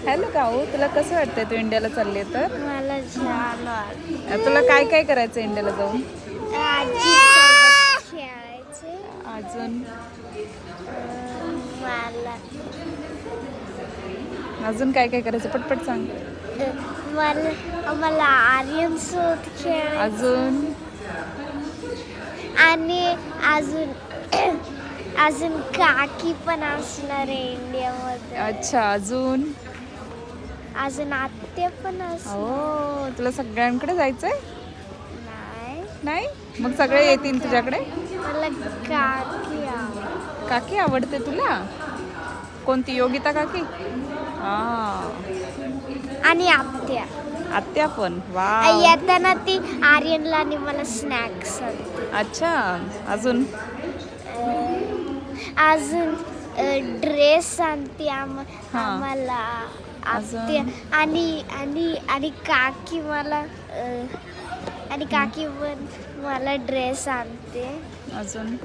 Hello काऊ, तुला कसं वाटतंय तू इंडियाला चालली तर? मला छान वाटतं. तुला काय काय करायचं इंडियाला जाऊन? आजीसोबत खेळायचे. अजून मला अजून काय काय करायचं पटपट सांग. मला मला आर्यन सोबत खेळायचं. अजून आणि अजून अजून काकी पण असणार आहे इंडियामध्ये. अच्छा, अजून अजून आत्या पण असणार. हो, तुला सगळ्यांकडे जायचंय? नाही, नाही? मग सगळे येतील तुझ्याकडे? मला काकी आवडते. काकी आवडते तुला? कोणती, योगिता काकी? हा, आणि आत्या. आत्या पण. वा, येताना ती आर्यनला आणि मला स्नॅक्स आणते. अच्छा. अजून अजून ड्रेस आणते हा. आम्हाला अजून? आत्या. आणि आणि आणि काकी मला आणि काकी पण मला ड्रेस आणते. अजून